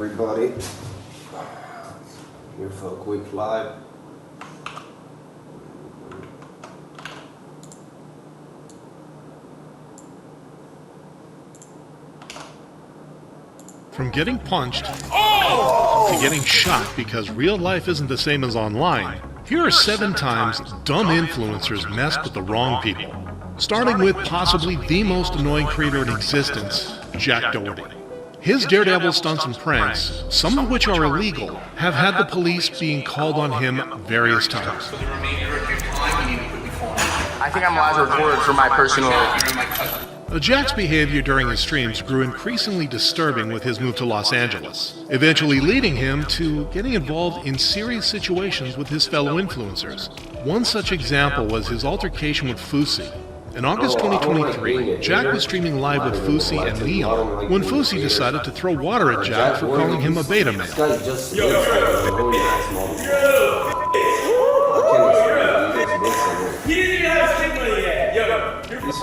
Everybody, here for a quick live. From getting punched to getting shot because real life isn't the same as online, here are 7 times dumb influencers messed with the wrong people. Starting with possibly the most annoying creator in existence, Jack Doherty. His daredevil stunts and pranks, some of which are illegal, have had the police being called on him various times. I think I'm allowed to record for my personal... Jack's behavior during his streams grew increasingly disturbing with his move to Los Angeles, eventually leading him to getting involved in serious situations with his fellow influencers. One such example was his altercation with Fousey. In August 2023, Jack was streaming live with Fousey and Neon when Fousey decided to throw water at Jack for calling him a beta male.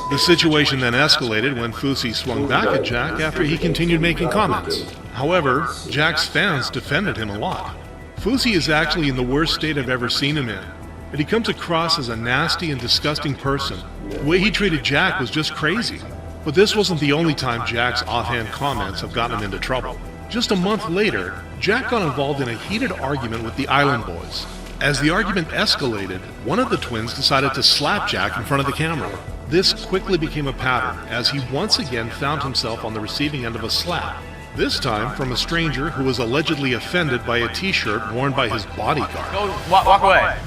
The situation then escalated when Fousey swung back at Jack after he continued making comments. However, Jack's fans defended him a lot. Fousey is actually in the worst state I've ever seen him in, and he comes across as a nasty and disgusting person. The way he treated Jack was just crazy. But this wasn't the only time Jack's offhand comments have gotten him into trouble. Just a month later, Jack got involved in a heated argument with the Island Boys. As the argument escalated, one of the twins decided to slap Jack in front of the camera. This quickly became a pattern, as he once again found himself on the receiving end of a slap. This time from a stranger who was allegedly offended by a t-shirt worn by his bodyguard. Go, walk away.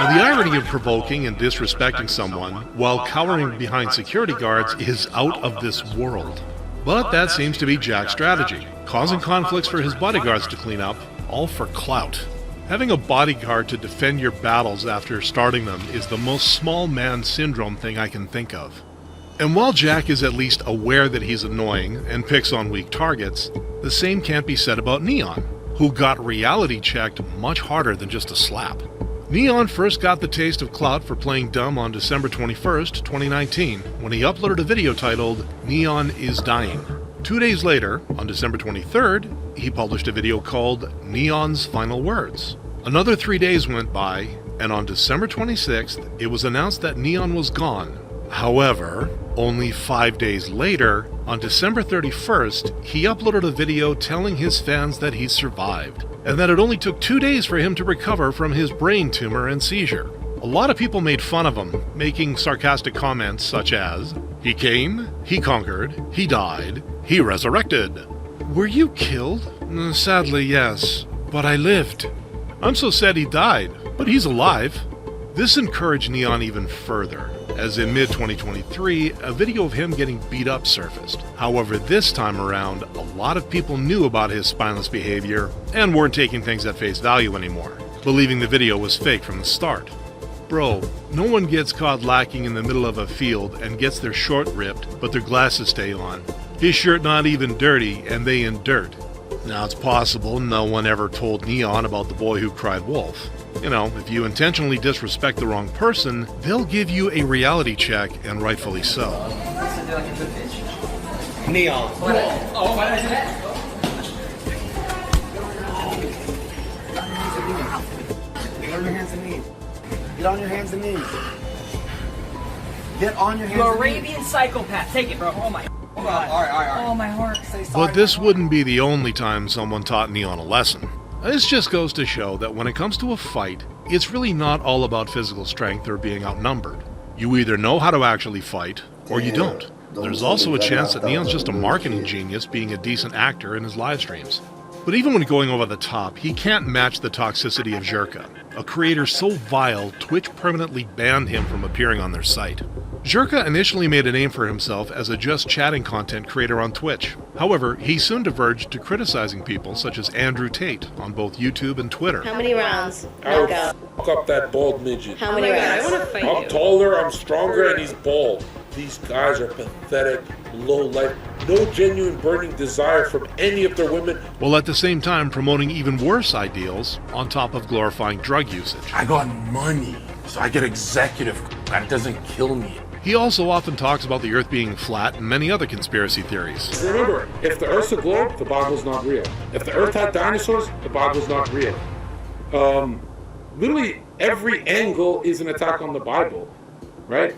Now, the irony of provoking and disrespecting someone while cowering behind security guards is out of this world. But that seems to be Jack's strategy, causing conflicts for his bodyguards to clean up, all for clout. Having a bodyguard to defend your battles after starting them is the most small man syndrome thing I can think of. And while Jack is at least aware that he's annoying and picks on weak targets, the same can't be said about Neon, who got reality checked much harder than just a slap. Neon first got the taste of clout for playing dumb on December 21st, 2019, when he uploaded a video titled, "Neon is Dying." 2 days later, on December 23rd, he published a video called Neon's Final Words. Another 3 days went by, and on December 26th, it was announced that Neon was gone. However, only 5 days later, on December 31st, he uploaded a video telling his fans that he survived, and that it only took 2 days for him to recover from his brain tumor and seizure. A lot of people made fun of him, making sarcastic comments such as, "He came, he conquered, he died, he resurrected." Were you killed? Sadly, yes, but I lived. I'm so sad he died, but he's alive. This encouraged Neon even further, as in mid-2023, a video of him getting beat up surfaced. However, this time around, a lot of people knew about his spineless behavior and weren't taking things at face value anymore, believing the video was fake from the start. Bro, no one gets caught lacking in the middle of a field and gets their short ripped, but their glasses stay on. His shirt not even dirty, and they in dirt. Now, it's possible no one ever told Neon about the boy who cried wolf. You know, if you intentionally disrespect the wrong person, they'll give you a reality check, and rightfully so. Neon. Get on your hands and knees. Get on your hands and knees. Get on your hands You and knees. Arabian psychopath. Take it, bro. Oh my God. All right. Oh, my heart. Say sorry. But this wouldn't be the only time someone taught Neon a lesson. This just goes to show that when it comes to a fight, it's really not all about physical strength or being outnumbered. You either know how to actually fight, or you don't. There's also a chance that Neon's just a marketing genius being a decent actor in his live streams. But even when going over the top, he can't match the toxicity of Zherka, a creator so vile Twitch permanently banned him from appearing on their site. Zherka initially made a name for himself as a just chatting content creator on Twitch. However, he soon diverged to criticizing people such as Andrew Tate on both YouTube and Twitter. How many rounds? I would Knockout. fuck up that bald midget. How many rounds? I want to fight I'm you. taller, I'm stronger, and he's bald. These guys are pathetic, low life, no genuine burning desire from any of their women. While at the same time promoting even worse ideals on top of glorifying drug usage. I got money, so I get executive. That doesn't kill me. He also often talks about the Earth being flat and many other conspiracy theories. Remember, if the Earth's a globe, the Bible's not real. If the Earth had dinosaurs, the Bible's not real. Literally every angle is an attack on the Bible, right?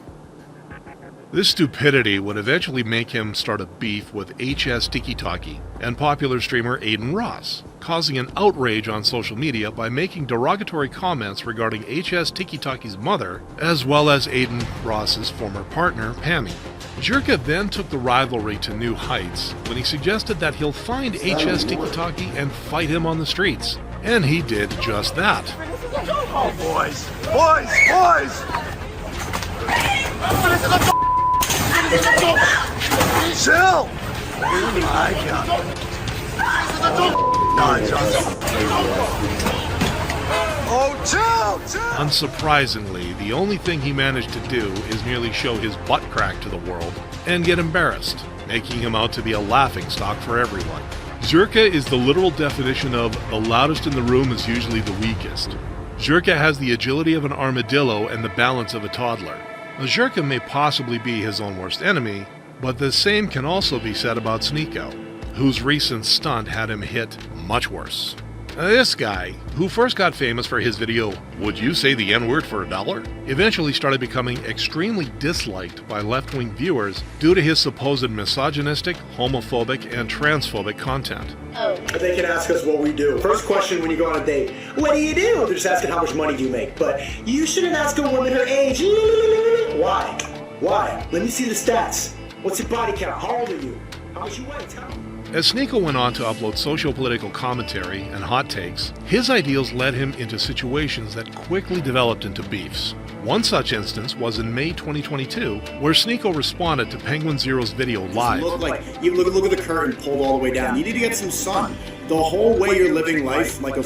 This stupidity would eventually make him start a beef with HS Tiki-Taki and popular streamer Aiden Ross, causing an outrage on social media by making derogatory comments regarding HS Tiki-Taki's mother, as well as Aiden Ross's former partner, Pammy. Jirka then took the rivalry to new heights when he suggested that he'll find HS Tiki-Taki and fight him on the streets. And he did just that. Oh, boys! Chill! My God. Oh, chill! Unsurprisingly, the only thing he managed to do is merely show his butt crack to the world and get embarrassed, making him out to be a laughingstock for everyone. Jirka is the literal definition of the loudest in the room is usually the weakest. Jirka has the agility of an armadillo and the balance of a toddler. Now, Jirka may possibly be his own worst enemy, but the same can also be said about Sneako, whose recent stunt had him hit much worse. This guy, who first got famous for his video, "Would you say the N-word for $1?" eventually started becoming extremely disliked by left-wing viewers due to his supposed misogynistic, homophobic, and transphobic content. They can ask us what we do. First question when you go on a date, what do you do? They're just asking how much money do you make. But you shouldn't ask a woman her age. Why? Why? Let me see the stats. What's your body count? How old are you? How much you weigh? Tell me. As Sneako went on to upload socio-political commentary and hot takes, his ideals led him into situations that quickly developed into beefs. One such instance was in May 2022, where Sneako responded to Penguin Zero's video live. Look at the curtain pulled all the way down. You need to get some sun. The whole way you're living life like a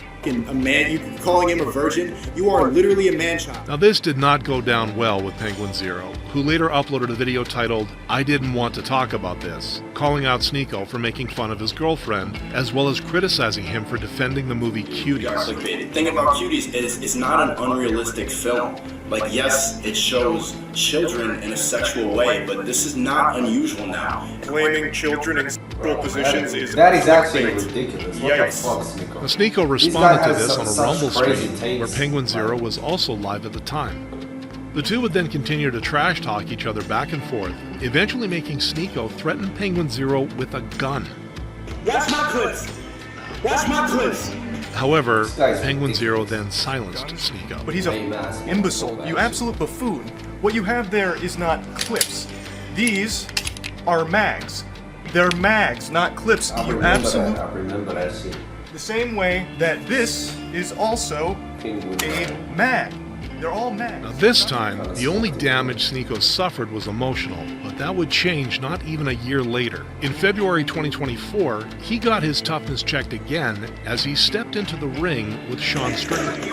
man, you calling him a virgin, you are literally a man-child. Now this did not go down well with Penguin Zero, who later uploaded a video titled, "I didn't want to talk about this," calling out Sneako for making fun of his girlfriend, as well as criticizing him for defending the movie Cuties. The thing about Cuties is it's not an unrealistic film. Like, yes, it shows children in a sexual way, but this is not unusual now. Claiming children in sexual positions is actually ridiculous. What the fuck, Sneako? Now, Sneako responded to has this some- on a such Rumble crazy stream, where taste. Penguin Zero was also live at the time. The two would then continue to trash talk each other back and forth, eventually making Sneako threaten Penguin Zero with a gun. Watch my clips! Watch my clips! However, guy's Penguin ridiculous. Zero then silenced Sneako. But he's an imbecile. You absolute buffoon. What you have there is not clips. These are mags. They're mags, not clips. You absolute. I remember that shit. The same way that this is also a mag. They're all mags. Now this time, the only damage Sneako suffered was emotional, but that would change not even a year later. In February 2024, he got his toughness checked again as he stepped into the ring with Sean Strickland.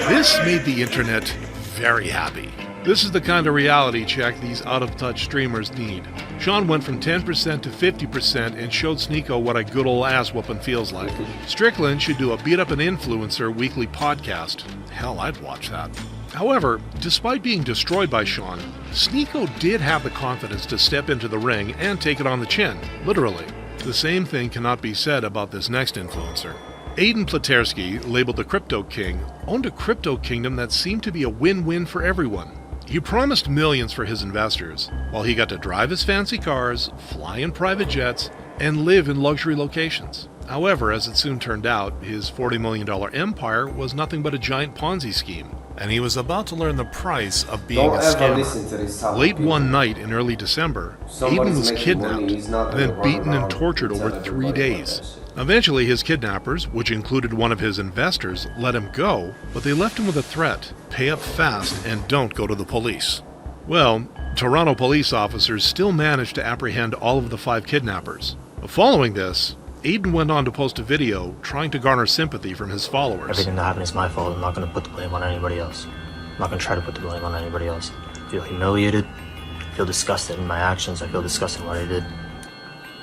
This made the internet very happy. This is the kind of reality check these out-of-touch streamers need. Sean went from 10% to 50% and showed Sneako what a good ol' ass whooping feels like. Strickland should do a Beat Up an Influencer weekly podcast. Hell, I'd watch that. However, despite being destroyed by Sean, Sneako did have the confidence to step into the ring and take it on the chin, literally. The same thing cannot be said about this next influencer. Aiden Platersky, labeled the Crypto King, owned a crypto kingdom that seemed to be a win-win for everyone. He promised millions for his investors, while he got to drive his fancy cars, fly in private jets, and live in luxury locations. However, as it soon turned out, his $40 million empire was nothing but a giant Ponzi scheme, and he was about to learn the price of being Don't a ever listen scammer. to this type of Late people. one night in early December, Somebody's Aiden was making money, kidnapped, he's not and gonna then run beaten and around tortured and over tell 3 everybody about days. that shit. Eventually, his kidnappers, which included one of his investors, let him go, but they left him with a threat: pay up fast and don't go to the police. Well, Toronto police officers still managed to apprehend all of the 5 kidnappers. Following this, Aiden went on to post a video trying to garner sympathy from his followers. Everything that happened is my fault. I'm not going to put the blame on anybody else. I'm not going to try to put the blame on anybody else. I feel humiliated. I feel disgusted in my actions. I feel disgusted in what I did.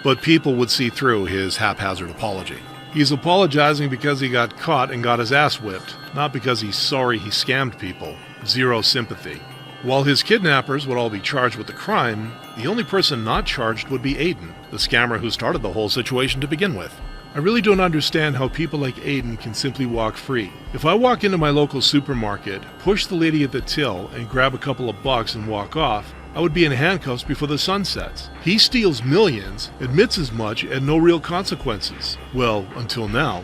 But people would see through his haphazard apology. He's apologizing because he got caught and got his ass whipped, not because he's sorry he scammed people. zero sympathy. While his kidnappers would all be charged with the crime, the only person not charged would be Aiden, the scammer who started the whole situation to begin with. I really don't understand how people like Aiden can simply walk free. If I walk into my local supermarket, push the lady at the till, and grab a couple of bucks and walk off, I would be in handcuffs before the sun sets. He steals millions, admits as much, and no real consequences. Well, until now.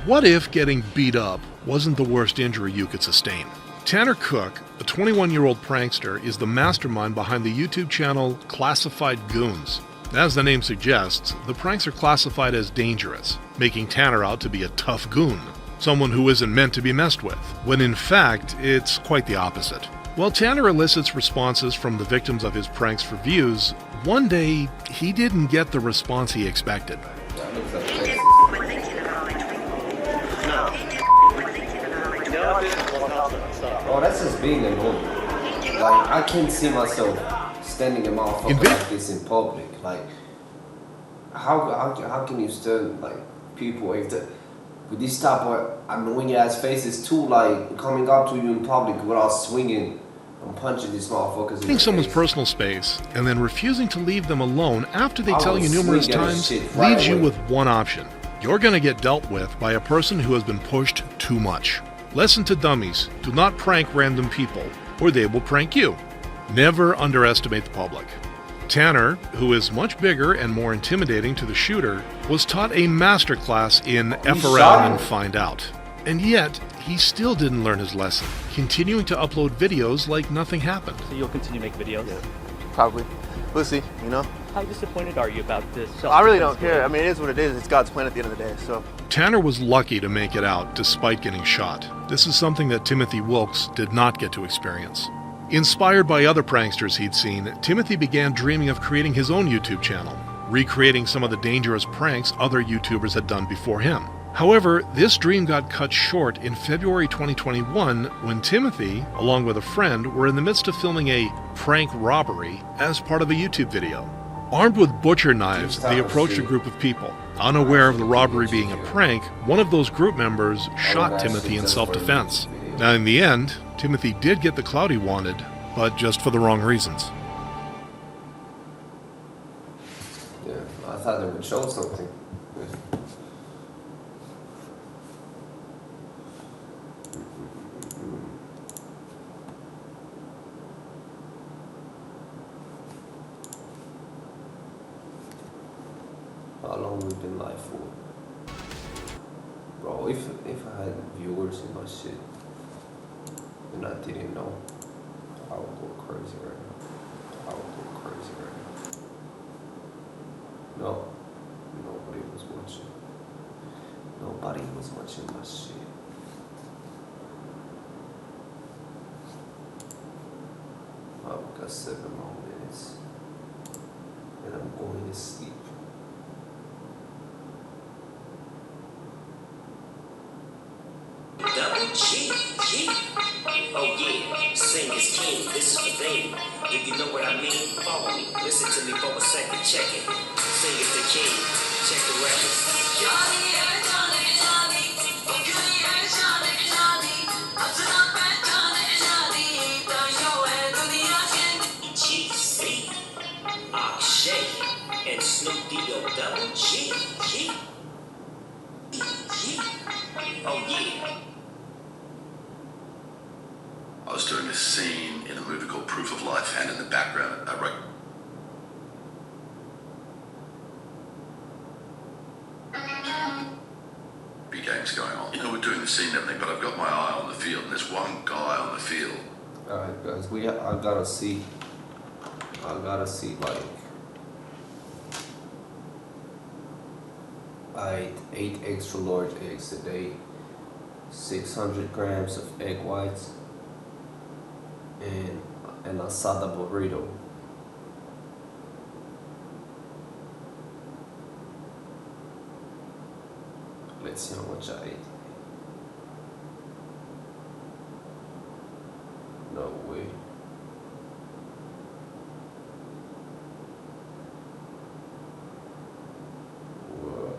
What if getting beat up wasn't the worst injury you could sustain? Tanner Cook, a 21-year-old prankster, is the mastermind behind the YouTube channel Classified Goons. As the name suggests, the pranks are classified as dangerous, making Tanner out to be a tough goon, someone who isn't meant to be messed with, when in fact, it's quite the opposite. While Tanner elicits responses from the victims of his pranks for views, one day he didn't get the response he expected. Oh, that's just being annoying. Like, I can't see myself standing a motherfucker like this in public. Like, how can you stand, like, people with this type of annoying ass faces too, like, coming up to you in public without swinging and punching these motherfuckers in someone's personal space and then refusing to leave them alone after they tell you numerous times leaves you with one option. You're gonna get dealt with by a person who has been pushed too much. Lesson to dummies, do not prank random people, or they will prank you. Never underestimate the public. Tanner, who is much bigger and more intimidating to the shooter, was taught a masterclass in F around and find out. And yet, he still didn't learn his lesson, continuing to upload videos like nothing happened. So you'll continue to make videos? Yeah, probably. We'll see, you know? How disappointed are you about this? I really don't care. I mean, it is what it is. It's God's plan at the end of the day, so. Tanner was lucky to make it out despite getting shot. This is something that Timothy Wilkes did not get to experience. Inspired by other pranksters he'd seen, Timothy began dreaming of creating his own YouTube channel, recreating some of the dangerous pranks other YouTubers had done before him. However, this dream got cut short in February 2021 when Timothy, along with a friend, were in the midst of filming a prank robbery as part of a YouTube video. Armed with butcher knives, they approached a group of people. Unaware of the robbery being a prank, one of those group members shot Timothy in self-defense. Now, in the end, Timothy did get the clout he wanted, but just for the wrong reasons. Yeah, I thought they would show something. How long we've been live for? Bro, if I had viewers in my shit and I didn't know, I would go crazy right now. No, nobody was watching. Nobody was watching my shit. I've got 7 more minutes and I'm going to sleep. Double G. Oh yeah, sing is king, this is for them. Do you know what I mean? Follow me, listen to me for a second, check it. Sing is the king, check the record. Johnny, Johnny, Johnny, Johnny, Johnny, G.C., Akshay, and Snoop D.O. Double G. Oh yeah. I was doing this scene in a movie called Proof of Life, and in the background, a rugby game's going on. You know, we're doing the scene and everything, but I've got my eye on the field, and there's one guy on the field. Alright guys, I gotta see I ate extra large eggs today, 600 grams of egg whites, and an asada burrito. Let's see how much I ate. No way. What?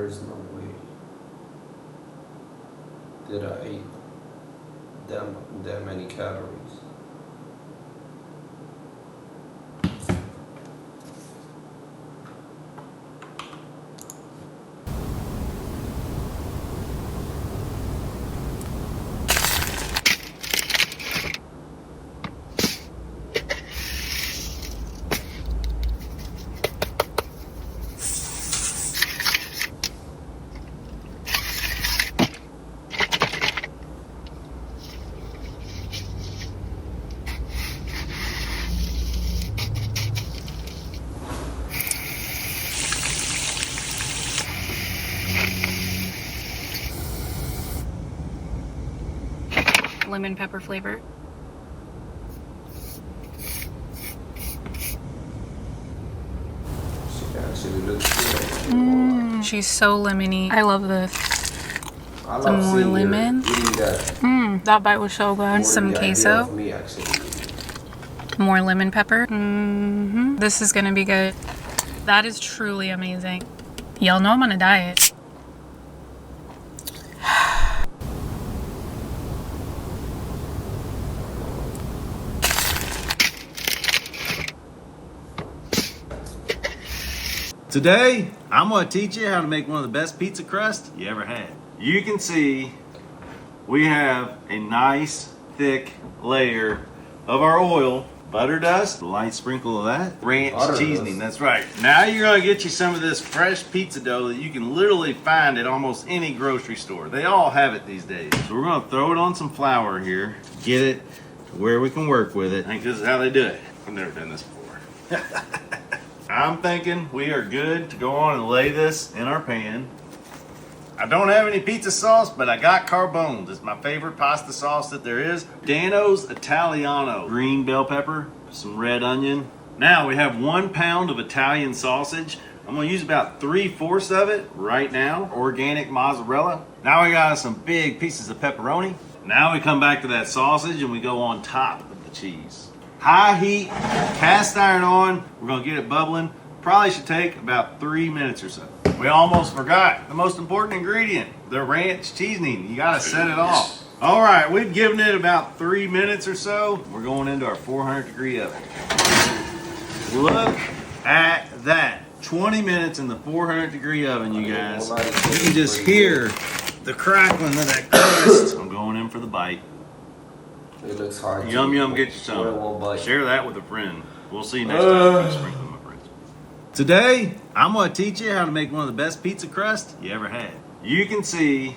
There's no way that I ate that many calories. Lemon pepper flavor. Actually looks good. She's so lemony. I love this. I Some love more seeing lemon. you eating that. That bite was so good. More Some the idea queso. of me, actually. More lemon pepper. This is gonna be good. That is truly amazing. Y'all know I'm on a diet. Today, I'm going to teach you how to make one of the best pizza crust you ever had. You can see we have a nice thick layer of our oil, butter dust, a light sprinkle of that, ranch seasoning, that's right. Now you're going to get you some of this fresh pizza dough that you can literally find at almost any grocery store. They all have it these days. So we're going to throw it on some flour here, get it to where we can work with it. I think this is how they do it. I've never done this before. I'm thinking we are good to go on and lay this in our pan. I don't have any pizza sauce, but I got Carbones. It's my favorite pasta sauce that there is. Dano's Italiano. Green bell pepper, some red onion. Now we have 1 pound of Italian sausage. I'm gonna use about 3/4 of it right now. Organic mozzarella. Now we got some big pieces of pepperoni. Now we come back to that sausage and we go on top of the cheese. High heat, cast iron on. We're gonna get it bubbling. Probably should take about 3 minutes or so. We almost forgot the most important ingredient, the ranch seasoning. You gotta set it off. All right, we've given it about 3 minutes or so. We're going into our 400-degree oven. Look at that. 20 minutes in the 400-degree oven, you guys. You can just hear the crackling of that crust. I'm going in for the bite. It looks hard. Yum, yum, get you some. Share that with a friend. We'll see you next time. Sprinkle, my friends. Today, I'm going to teach you how to make one of the best pizza crust you ever had. You can see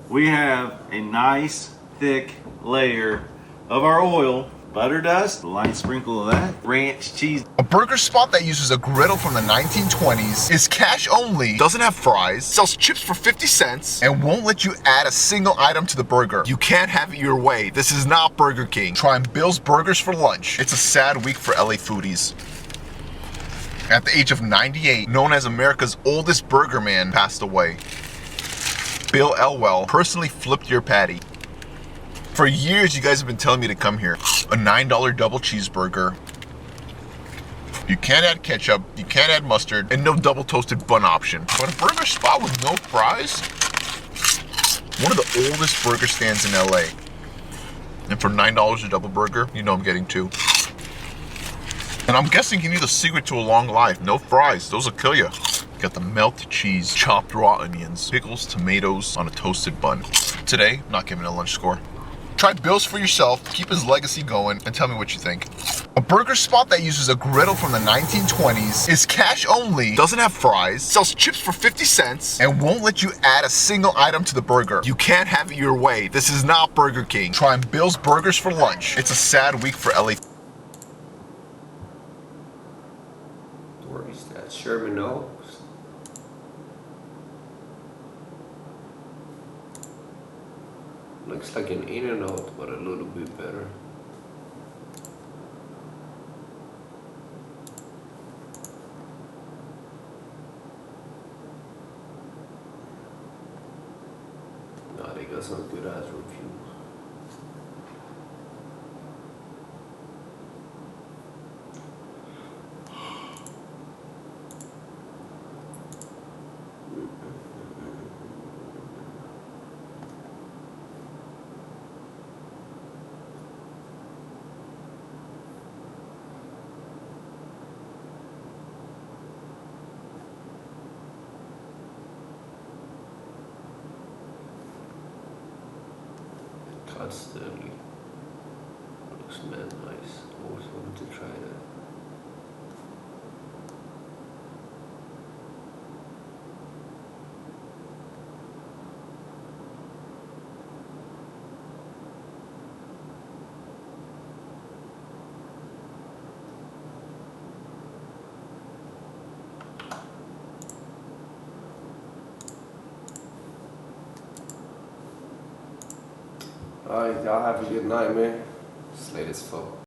we have a nice thick layer of our oil, butter dust, a light sprinkle of that, ranch cheese. A burger spot that uses a griddle from the 1920s, is cash only, doesn't have fries, sells chips for 50 cents, and won't let you add a single item to the burger. You can't have it your way. This is not Burger King. Trying Bill's Burgers for lunch. It's a sad week for LA foodies. At the age of 98, known as America's oldest burger man, passed away. Bill Elwell personally flipped your patty. For years, you guys have been telling me to come here. A $9 double cheeseburger. You can't add ketchup, you can't add mustard, and no double toasted bun option. But a burger spot with no fries? One of the oldest burger stands in LA. And for $9 a double burger, you know I'm getting two. And I'm guessing you need a secret to a long life. No fries, those will kill you. Got the melted cheese, chopped raw onions, pickles, tomatoes on a toasted bun. Today, I'm not giving a lunch score. Try Bill's for yourself, keep his legacy going, and tell me what you think. A burger spot that uses a griddle from the 1920s, is cash only, doesn't have fries, sells chips for 50 cents, and won't let you add a single item to the burger. You can't have it your way. This is not Burger King. Trying Bill's Burgers for lunch. It's a sad week for LA. Where is that? Sherman Oaks? Looks like an In-N-Out, but a little bit better. Nah, they got some good ass reviews. Scott Stanley. Looks mad nice. Always wanted to try that. Alright, y'all have a good night, man. It's late as fuck.